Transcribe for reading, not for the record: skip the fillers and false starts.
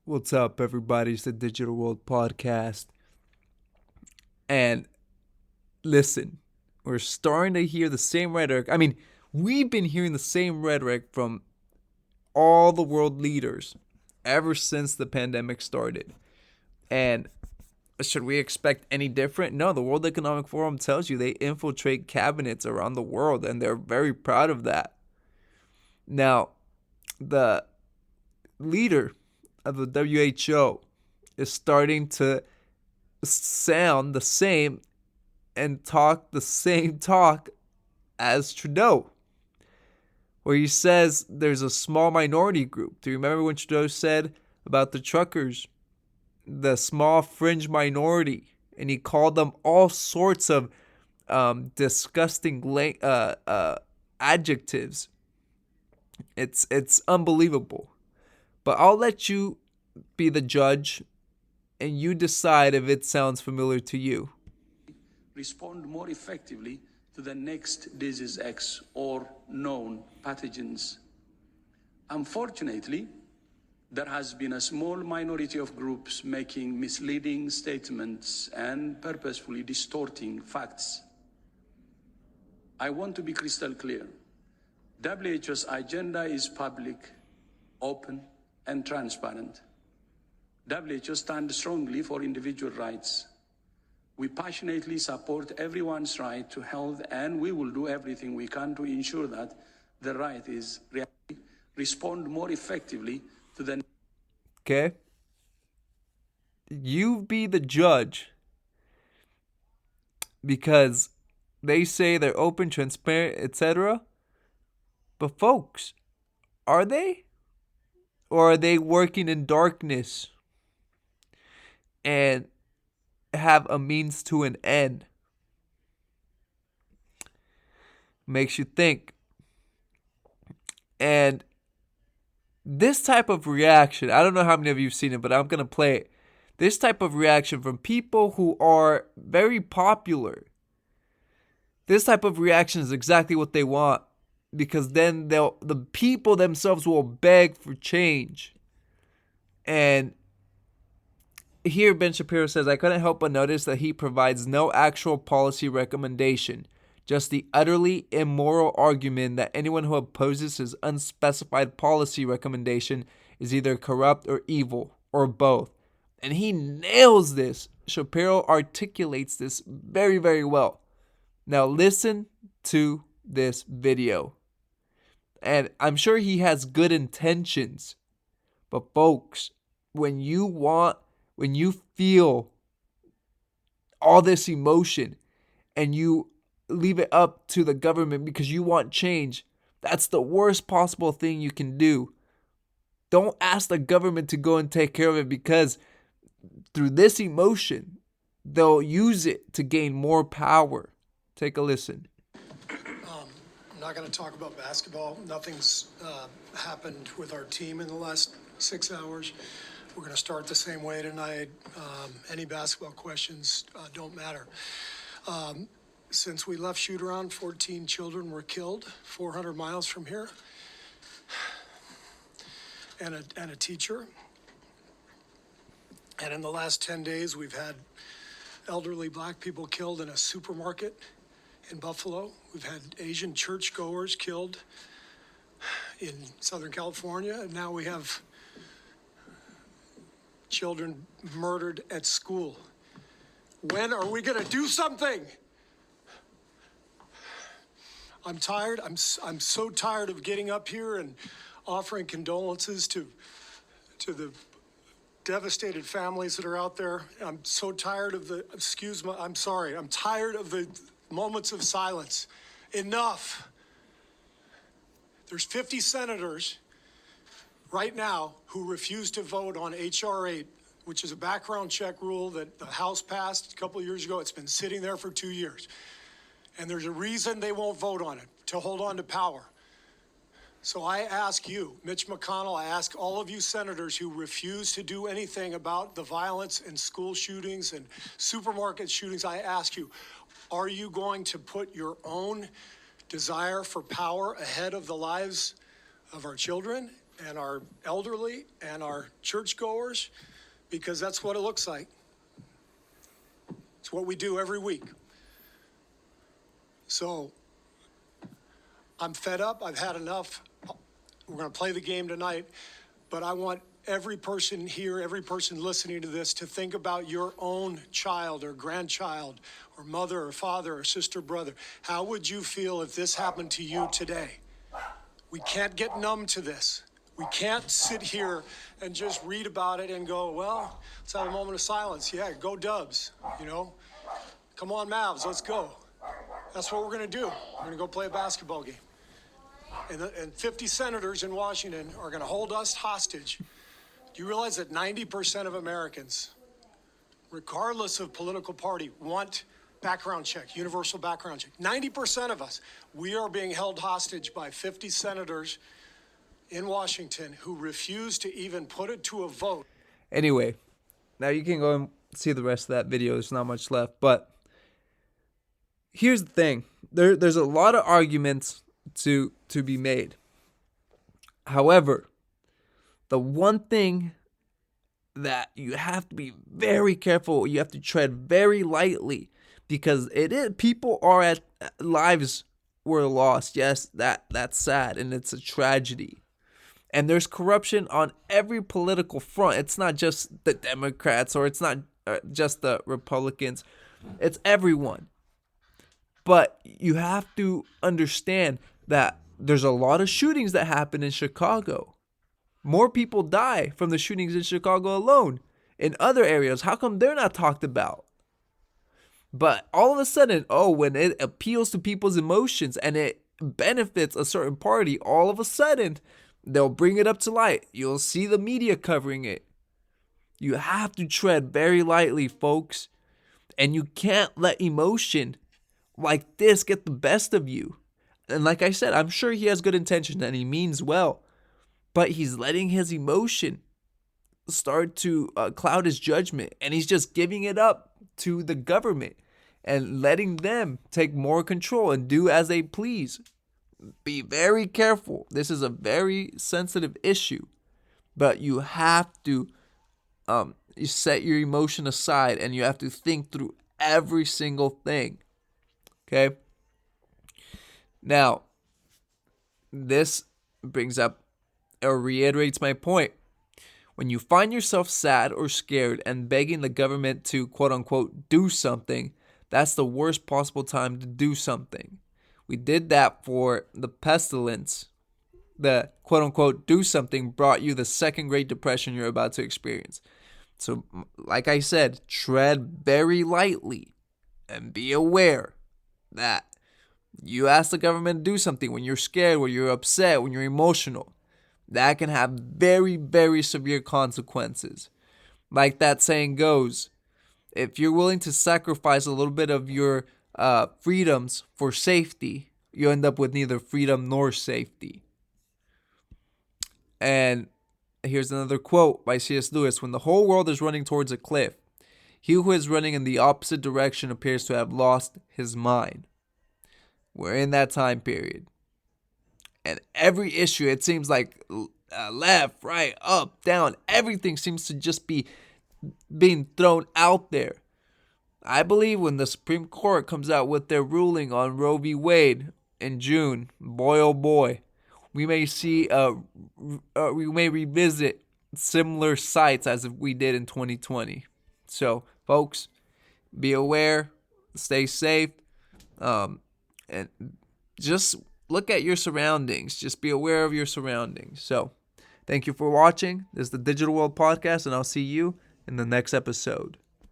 What's up, everybody? It's the Digital World Podcast. And listen, we're starting to hear the same rhetoric. I mean, we've been hearing the same rhetoric from all the world leaders ever since the pandemic started. And should we expect any different? No, the World Economic Forum tells you they infiltrate cabinets around the world, and they're very proud of that. Now, the leader of the WHO is starting to sound the same and talk the same talk as Trudeau, where he says there's a small minority group. Do you remember when Trudeau said about the truckers, the small fringe minority, and he called them all sorts of disgusting adjectives? It's unbelievable. But I'll let you be the judge, and you decide if it sounds familiar to you. Respond more effectively to the next disease X or known pathogens. Unfortunately, there has been a small minority of groups making misleading statements and purposefully distorting facts. I want to be crystal clear. WHO's agenda is public, open, and transparent. WHO stands strongly for individual rights. We passionately support everyone's right to health, and we will do everything we can to ensure that the right is respond more effectively to the... Okay? You be the judge, because they say they're open, transparent, etc. But folks, are they? Or are they working in darkness and have a means to an end? Makes you think. And this type of reaction, I don't know how many of you have seen it, but I'm going to play it. This type of reaction from people who are very popular, this type of reaction is exactly what they want, because then the people themselves will beg for change. And here Ben Shapiro says, I couldn't help but notice that he provides no actual policy recommendation, just the utterly immoral argument that anyone who opposes his unspecified policy recommendation is either corrupt or evil, or both. And he nails this. Shapiro articulates this very, very well. Now listen to this video. And I'm sure he has good intentions. But folks, when you feel all this emotion and you leave it up to the government because you want change, that's the worst possible thing you can do. Don't ask the government to go and take care of it, because through this emotion, they'll use it to gain more power. Take a listen. I'm not going to talk about basketball. Nothing's happened with our team in the last 6 hours. We're going to start the same way tonight. Any basketball questions don't matter. Since we left shoot around, 14 children were killed 400 miles from here, and a teacher. And in the last 10 days, we've had elderly black people killed in a supermarket in Buffalo. We've had Asian churchgoers killed in Southern California. And now we have children murdered at school. When are we going to do something? I'm tired. I'm so tired of getting up here and offering condolences to the devastated families that are out there. I'm so tired of I'm sorry. I'm tired of the moments of silence. Enough. There's 50 senators right now who refuse to vote on H.R. 8, which is a background check rule that the House passed a couple of years ago. It's been sitting there for 2 years. And there's a reason they won't vote on it, to hold on to power. So I ask you, Mitch McConnell, I ask all of you senators who refuse to do anything about the violence and school shootings and supermarket shootings, I ask you, are you going to put your own desire for power ahead of the lives of our children and our elderly and our churchgoers, because that's what it looks like. It's what we do every week. So I'm fed up. I've had enough. We're going to play the game tonight, but I want every person here, every person listening to this, to think about your own child or grandchild or mother or father or sister, brother. How would you feel if this happened to you today? We can't get numb to this. We can't sit here and just read about it and go, well, let's have a moment of silence. Yeah, go Dubs, you know. Come on, Mavs, let's go. That's what we're going to do. We're going to go play a basketball game. And 50 senators in Washington are going to hold us hostage. Do you realize that 90% of Americans, regardless of political party, want background check, universal background check? 90% of us, we are being held hostage by 50 senators in Washington who refuse to even put it to a vote. Anyway, now you can go and see the rest of that video. There's not much left. But here's the thing. There's a lot of arguments to be made. However, the one thing that you have to be very careful, you have to tread very lightly, because people are at lives were lost. Yes, that's sad, and it's a tragedy. And there's corruption on every political front. It's not just the Democrats, or it's not just the Republicans. It's everyone. But you have to understand that there's a lot of shootings that happen in Chicago. More people die from the shootings in Chicago alone. In other areas, how come they're not talked about? But all of a sudden, when it appeals to people's emotions and it benefits a certain party, all of a sudden, they'll bring it up to light. You'll see the media covering it. You have to tread very lightly, folks. And you can't let emotion like this get the best of you. And like I said, I'm sure he has good intentions and he means well. But he's letting his emotion start to cloud his judgment. And he's just giving it up to the government and letting them take more control and do as they please. Be very careful. This is a very sensitive issue. But you have to you set your emotion aside and you have to think through every single thing. Okay? Now, this brings up or reiterates my point. When you find yourself sad or scared and begging the government to quote unquote do something, that's the worst possible time to do something. We did that for the pestilence. The quote unquote do something brought you the second Great Depression you're about to experience. So, like I said, tread very lightly and be aware that you ask the government to do something when you're scared, when you're upset, when you're emotional. That can have very, very severe consequences. Like that saying goes, if you're willing to sacrifice a little bit of your freedoms for safety, you end up with neither freedom nor safety. And here's another quote by C.S. Lewis. When the whole world is running towards a cliff, he who is running in the opposite direction appears to have lost his mind. We're in that time period. And every issue, it seems like left, right, up, down, everything seems to just be being thrown out there. I believe when the Supreme Court comes out with their ruling on Roe v. Wade in June, boy oh boy, we may see, we may revisit similar sites as we did in 2020. So, folks, be aware, stay safe, and just look at your surroundings. Just be aware of your surroundings. So, thank you for watching. This is the Digital World Podcast, and I'll see you in the next episode.